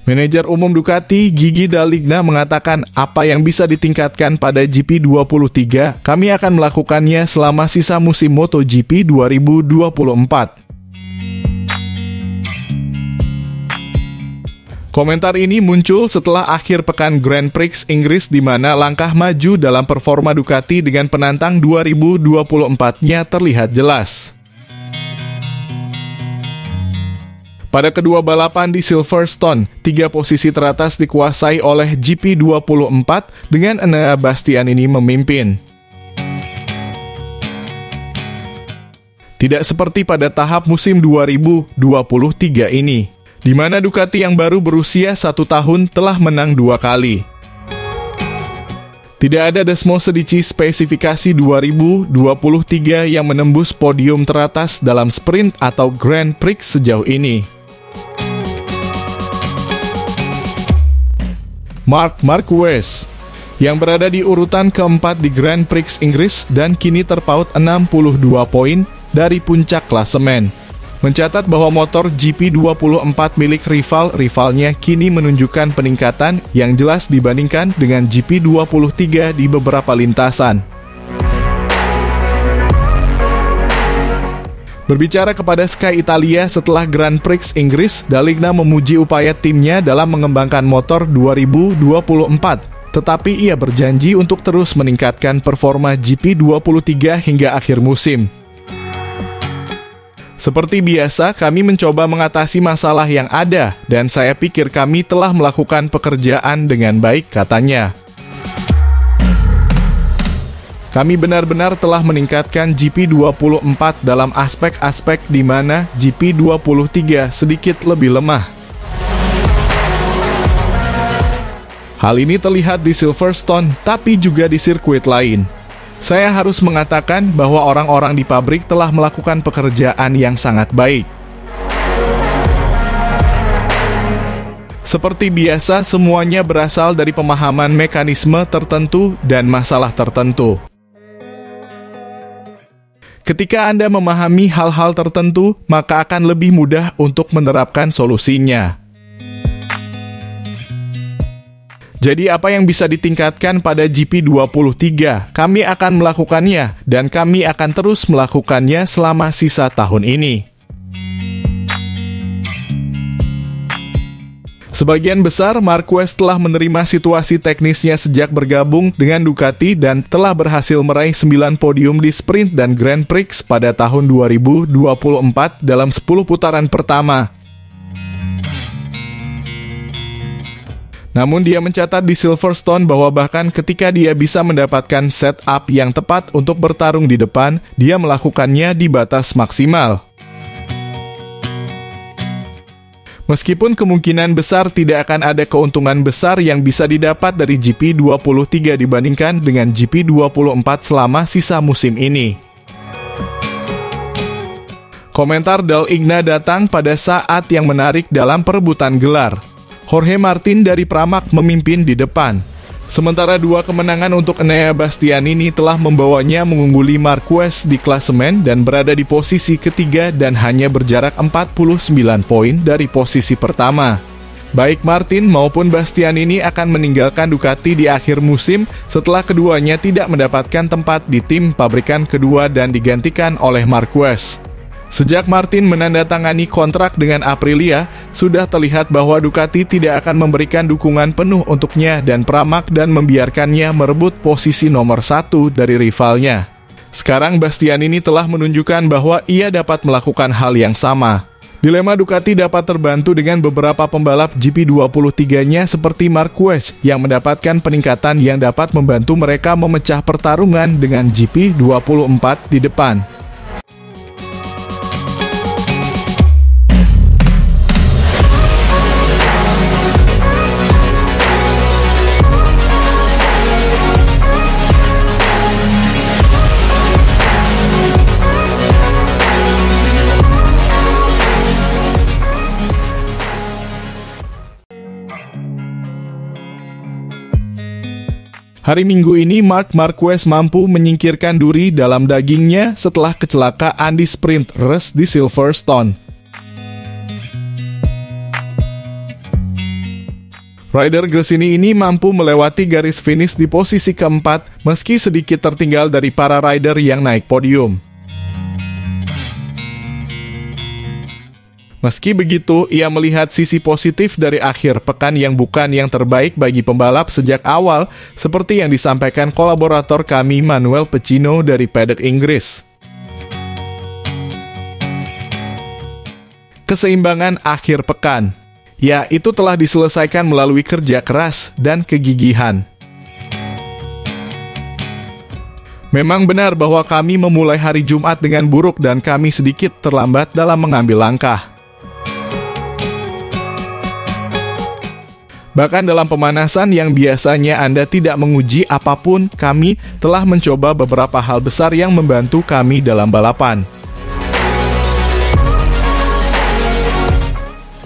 Manajer umum Ducati, Gigi D'Aligna mengatakan apa yang bisa ditingkatkan pada GP23, kami akan melakukannya selama sisa musim MotoGP 2024. Komentar ini muncul setelah akhir pekan Grand Prix Inggris di mana langkah maju dalam performa Ducati dengan penantang 2024-nya terlihat jelas. Pada kedua balapan di Silverstone, 3 posisi teratas dikuasai oleh GP24 dengan Enea Bastianini memimpin. Tidak seperti pada tahap musim 2023 ini, di mana Ducati yang baru berusia 1 tahun telah menang 2 kali. Tidak ada Desmosedici spesifikasi 2023 yang menembus podium teratas dalam sprint atau Grand Prix sejauh ini. Marc Marquez, yang berada di urutan keempat di Grand Prix Inggris dan kini terpaut 62 poin dari puncak klasemen, mencatat bahwa motor GP24 milik rivalnya kini menunjukkan peningkatan yang jelas dibandingkan dengan GP23 di beberapa lintasan. Berbicara kepada Sky Italia setelah Grand Prix Inggris, D'Aligna memuji upaya timnya dalam mengembangkan motor 2024, tetapi ia berjanji untuk terus meningkatkan performa GP23 hingga akhir musim. Seperti biasa, kami mencoba mengatasi masalah yang ada, dan saya pikir kami telah melakukan pekerjaan dengan baik, katanya. Kami benar-benar telah meningkatkan GP24 dalam aspek-aspek di mana GP23 sedikit lebih lemah. Hal ini terlihat di Silverstone, tapi juga di sirkuit lain. Saya harus mengatakan bahwa orang-orang di pabrik telah melakukan pekerjaan yang sangat baik. Seperti biasa, semuanya berasal dari pemahaman mekanisme tertentu dan masalah tertentu. Ketika Anda memahami hal-hal tertentu, maka akan lebih mudah untuk menerapkan solusinya. Jadi apa yang bisa ditingkatkan pada GP23? Kami akan melakukannya, dan kami akan terus melakukannya selama sisa tahun ini. Sebagian besar, Marquez telah menerima situasi teknisnya sejak bergabung dengan Ducati dan telah berhasil meraih 9 podium di sprint dan Grand Prix pada tahun 2024 dalam 10 putaran pertama. Namun dia mencatat di Silverstone bahwa bahkan ketika dia bisa mendapatkan setup yang tepat untuk bertarung di depan, dia melakukannya di batas maksimal. Meskipun kemungkinan besar tidak akan ada keuntungan besar yang bisa didapat dari GP23 dibandingkan dengan GP24 selama sisa musim ini. Komentar D'Aligna datang pada saat yang menarik dalam perebutan gelar. Jorge Martin dari Pramac memimpin di depan. Sementara 2 kemenangan untuk Enea Bastianini telah membawanya mengungguli Marquez di klasemen dan berada di posisi ketiga dan hanya berjarak 49 poin dari posisi pertama. Baik Martin maupun Bastianini akan meninggalkan Ducati di akhir musim setelah keduanya tidak mendapatkan tempat di tim pabrikan kedua dan digantikan oleh Marquez. Sejak Martin menandatangani kontrak dengan Aprilia, sudah terlihat bahwa Ducati tidak akan memberikan dukungan penuh untuknya dan Pramac dan membiarkannya merebut posisi nomor 1 dari rivalnya. Sekarang Bastianini telah menunjukkan bahwa ia dapat melakukan hal yang sama. Dilema Ducati dapat terbantu dengan beberapa pembalap GP23-nya seperti Marquez yang mendapatkan peningkatan yang dapat membantu mereka memecah pertarungan dengan GP24 di depan. Hari Minggu ini, Marc Marquez mampu menyingkirkan duri dalam dagingnya setelah kecelakaan di sprint race di Silverstone. Rider Gresini ini mampu melewati garis finish di posisi keempat meski sedikit tertinggal dari para rider yang naik podium. Meski begitu, ia melihat sisi positif dari akhir pekan yang bukan yang terbaik bagi pembalap sejak awal, seperti yang disampaikan kolaborator kami Manuel Pecino dari Paddock Inggris. Keseimbangan akhir pekan. Ya, itu telah diselesaikan melalui kerja keras dan kegigihan. Memang benar bahwa kami memulai hari Jumat dengan buruk dan kami sedikit terlambat dalam mengambil langkah. Bahkan dalam pemanasan yang biasanya Anda tidak menguji apapun, kami telah mencoba beberapa hal besar yang membantu kami dalam balapan.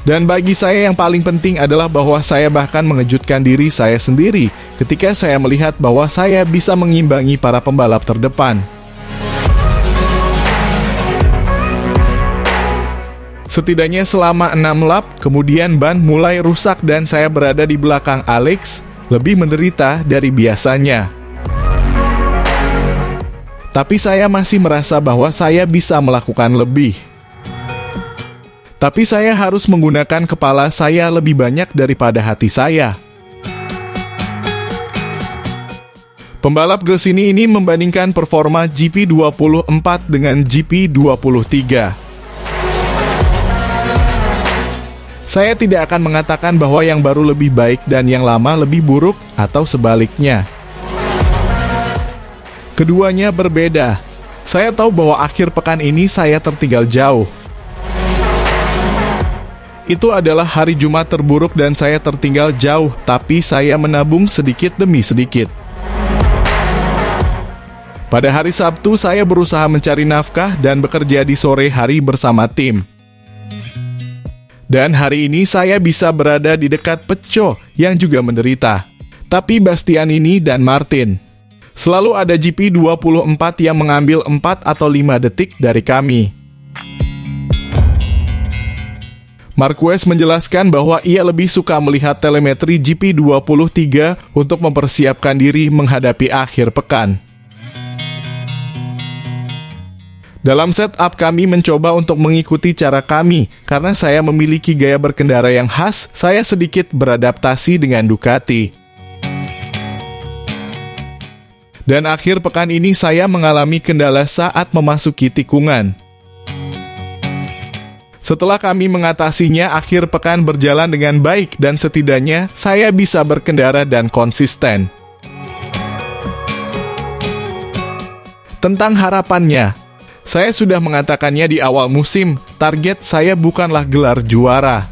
Dan bagi saya yang paling penting adalah bahwa saya bahkan mengejutkan diri saya sendiri ketika saya melihat bahwa saya bisa mengimbangi para pembalap terdepan. Setidaknya selama 6 lap, kemudian ban mulai rusak dan saya berada di belakang Alex, lebih menderita dari biasanya. Tapi saya masih merasa bahwa saya bisa melakukan lebih. Tapi saya harus menggunakan kepala saya lebih banyak daripada hati saya. Pembalap Gresini ini membandingkan performa GP24 dengan GP23. Saya tidak akan mengatakan bahwa yang baru lebih baik dan yang lama lebih buruk atau sebaliknya. Keduanya berbeda. Saya tahu bahwa akhir pekan ini saya tertinggal jauh. Itu adalah hari Jumat terburuk dan saya tertinggal jauh, tapi saya menabung sedikit demi sedikit. Pada hari Sabtu, saya berusaha mencari nafkah dan bekerja di sore hari bersama tim. Dan hari ini saya bisa berada di dekat Pecco yang juga menderita. Tapi Bastianini dan Martin. Selalu ada GP24 yang mengambil 4 atau 5 detik dari kami. Marquez menjelaskan bahwa ia lebih suka melihat telemetri GP23 untuk mempersiapkan diri menghadapi akhir pekan. Dalam setup kami mencoba untuk mengikuti cara kami, karena saya memiliki gaya berkendara yang khas, saya sedikit beradaptasi dengan Ducati. Dan akhir pekan ini saya mengalami kendala saat memasuki tikungan. Setelah kami mengatasinya, akhir pekan berjalan dengan baik dan setidaknya saya bisa berkendara dan konsisten. Tentang harapannya, saya sudah mengatakannya di awal musim, target saya bukanlah gelar juara.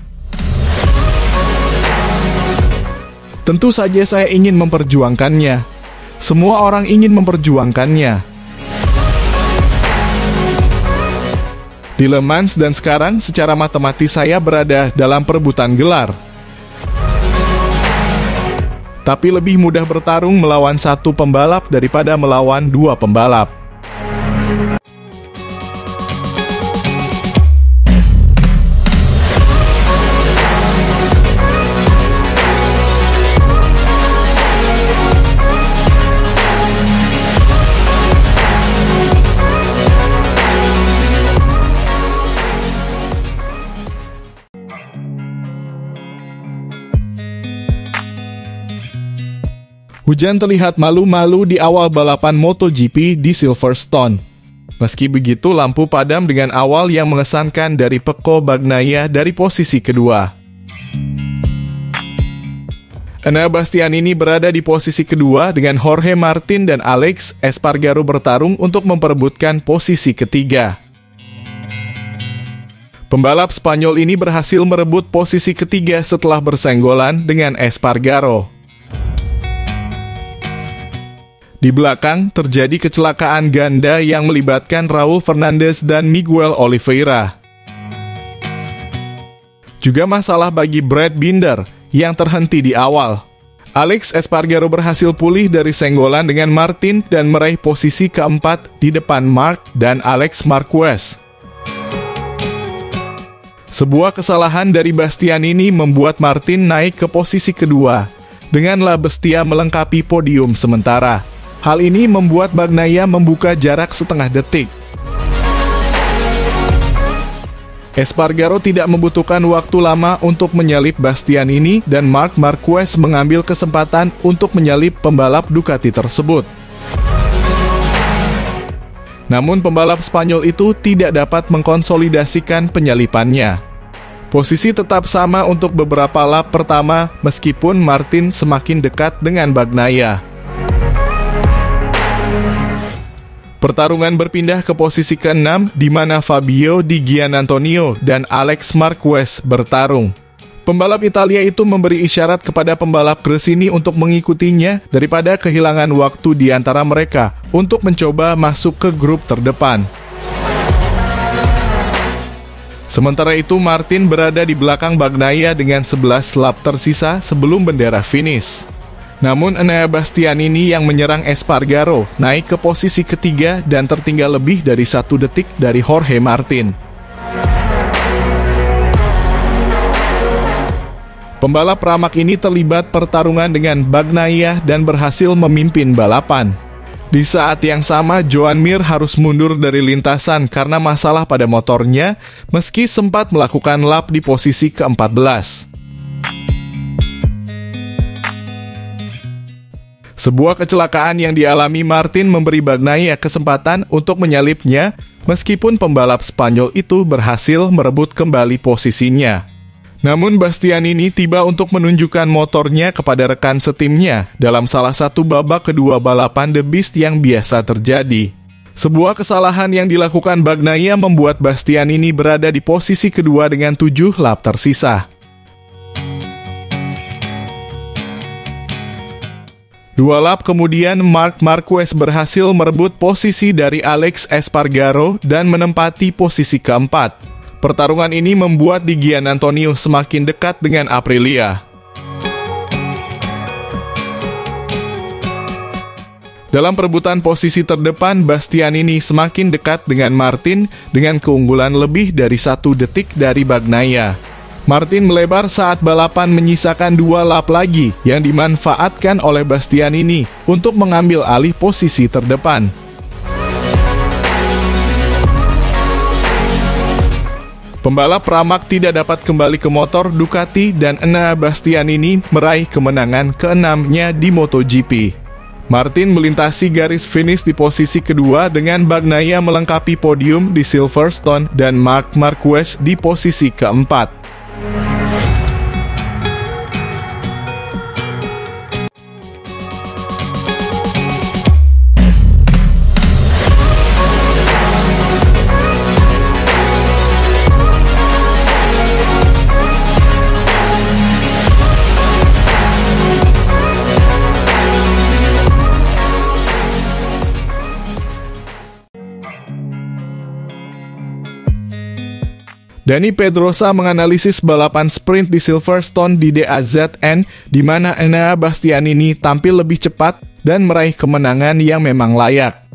Tentu saja saya ingin memperjuangkannya. Semua orang ingin memperjuangkannya. Di Le Mans dan sekarang secara matematis saya berada dalam perebutan gelar. Tapi lebih mudah bertarung melawan satu pembalap daripada melawan 2 pembalap. Hujan terlihat malu-malu di awal balapan MotoGP di Silverstone. Meski begitu, lampu padam dengan awal yang mengesankan dari Pecco Bagnaia dari posisi kedua. Enea Bastianini berada di posisi kedua dengan Jorge Martin dan Alex Espargaro bertarung untuk memperebutkan posisi ketiga. Pembalap Spanyol ini berhasil merebut posisi ketiga setelah bersenggolan dengan Espargaro. Di belakang, terjadi kecelakaan ganda yang melibatkan Raul Fernandez dan Miguel Oliveira. Juga masalah bagi Brad Binder yang terhenti di awal. Alex Espargaro berhasil pulih dari senggolan dengan Martin dan meraih posisi keempat di depan Marc dan Alex Marquez. Sebuah kesalahan dari Bastianini membuat Martin naik ke posisi kedua, dengan La Bestia melengkapi podium sementara. Hal ini membuat Bagnaia membuka jarak setengah detik. Espargaro tidak membutuhkan waktu lama untuk menyalip Bastianini dan Marc Marquez mengambil kesempatan untuk menyalip pembalap Ducati tersebut. Namun pembalap Spanyol itu tidak dapat mengkonsolidasikan penyalipannya. Posisi tetap sama untuk beberapa lap pertama meskipun Martin semakin dekat dengan Bagnaia. Pertarungan berpindah ke posisi ke-6 di mana Fabio Di Giannantonio dan Alex Marquez bertarung. Pembalap Italia itu memberi isyarat kepada pembalap Gresini untuk mengikutinya daripada kehilangan waktu di antara mereka untuk mencoba masuk ke grup terdepan. Sementara itu Martin berada di belakang Bagnaia dengan 11 lap tersisa sebelum bendera finish. Namun Enea Bastianini yang menyerang Espargaro naik ke posisi ketiga dan tertinggal lebih dari 1 detik dari Jorge Martin. Pembalap Pramac ini terlibat pertarungan dengan Bagnaia dan berhasil memimpin balapan. Di saat yang sama, Joan Mir harus mundur dari lintasan karena masalah pada motornya, meski sempat melakukan lap di posisi ke-14. Sebuah kecelakaan yang dialami Martin memberi Bagnaia kesempatan untuk menyalipnya, meskipun pembalap Spanyol itu berhasil merebut kembali posisinya. Namun Bastianini tiba untuk menunjukkan motornya kepada rekan setimnya dalam salah satu babak kedua balapan The Beast yang biasa terjadi. Sebuah kesalahan yang dilakukan Bagnaia membuat Bastianini berada di posisi kedua dengan 7 lap tersisa. 2 lap kemudian Marc Marquez berhasil merebut posisi dari Alex Espargaro dan menempati posisi keempat. Pertarungan ini membuat Di Giannantonio semakin dekat dengan Aprilia. Dalam perebutan posisi terdepan, Bastianini semakin dekat dengan Martin dengan keunggulan lebih dari 1 detik dari Bagnaia. Martin melebar saat balapan menyisakan 2 lap lagi yang dimanfaatkan oleh Bastianini untuk mengambil alih posisi terdepan. Pembalap Pramac tidak dapat kembali ke motor Ducati dan Enea Bastianini meraih kemenangan ke-6-nya di MotoGP. Martin melintasi garis finish di posisi kedua dengan Bagnaia melengkapi podium di Silverstone dan Marc Marquez di posisi keempat. Dani Pedrosa menganalisis balapan sprint di Silverstone di DAZN di mana Enea Bastianini tampil lebih cepat dan meraih kemenangan yang memang layak.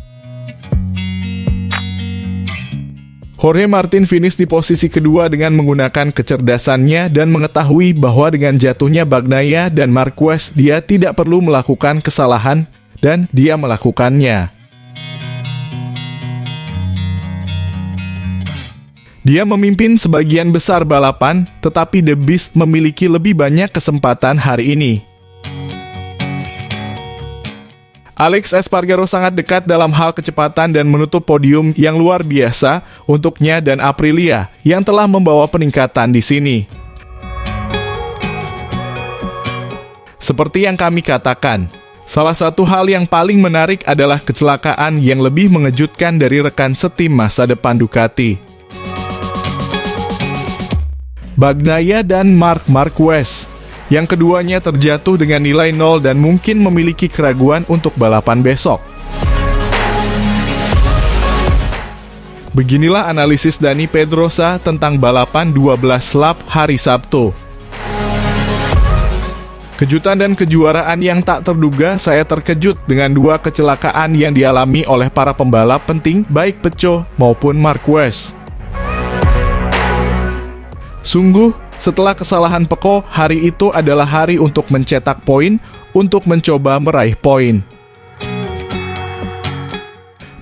Jorge Martin finish di posisi kedua dengan menggunakan kecerdasannya dan mengetahui bahwa dengan jatuhnya Bagnaia dan Marquez dia tidak perlu melakukan kesalahan dan dia melakukannya. Dia memimpin sebagian besar balapan, tetapi The Beast memiliki lebih banyak kesempatan hari ini. Alex Espargaro sangat dekat dalam hal kecepatan dan menutup podium yang luar biasa untuknya dan Aprilia yang telah membawa peningkatan di sini. Seperti yang kami katakan, salah satu hal yang paling menarik adalah kecelakaan yang lebih mengejutkan dari rekan setim masa depan Ducati. Bagnaia dan Marc Marquez, yang keduanya terjatuh dengan nilai 0 dan mungkin memiliki keraguan untuk balapan besok. Beginilah analisis Dani Pedrosa tentang balapan 12 lap hari Sabtu. Kejutan dan kejuaraan yang tak terduga, saya terkejut dengan 2 kecelakaan yang dialami oleh para pembalap penting baik Pecco maupun Marquez. Sungguh, setelah kesalahan Peko, hari itu adalah hari untuk mencetak poin, untuk mencoba meraih poin.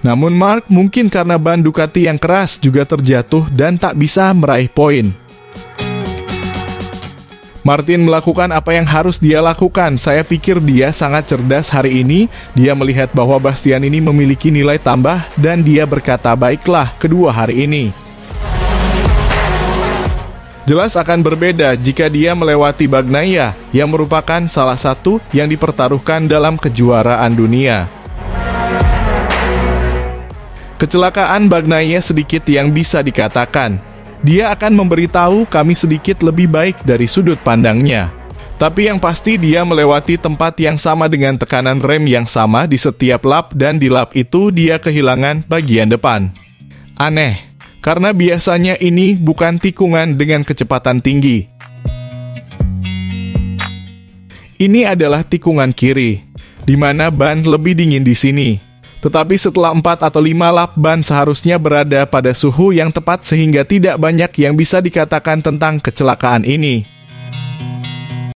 Namun Marc mungkin karena ban Ducati yang keras juga terjatuh dan tak bisa meraih poin. Martin melakukan apa yang harus dia lakukan. Saya pikir dia sangat cerdas hari ini. Dia melihat bahwa Bastianini memiliki nilai tambah dan dia berkata, baiklah, kedua hari ini. Jelas akan berbeda jika dia melewati Bagnaia, yang merupakan salah satu yang dipertaruhkan dalam kejuaraan dunia. Kecelakaan Bagnaia sedikit yang bisa dikatakan. Dia akan memberitahu kami sedikit lebih baik dari sudut pandangnya. Tapi yang pasti dia melewati tempat yang sama dengan tekanan rem yang sama di setiap lap dan di lap itu dia kehilangan bagian depan. Aneh, karena biasanya ini bukan tikungan dengan kecepatan tinggi. Ini adalah tikungan kiri, di mana ban lebih dingin di sini. Tetapi setelah 4 atau 5 lap ban seharusnya berada pada suhu yang tepat sehingga tidak banyak yang bisa dikatakan tentang kecelakaan ini.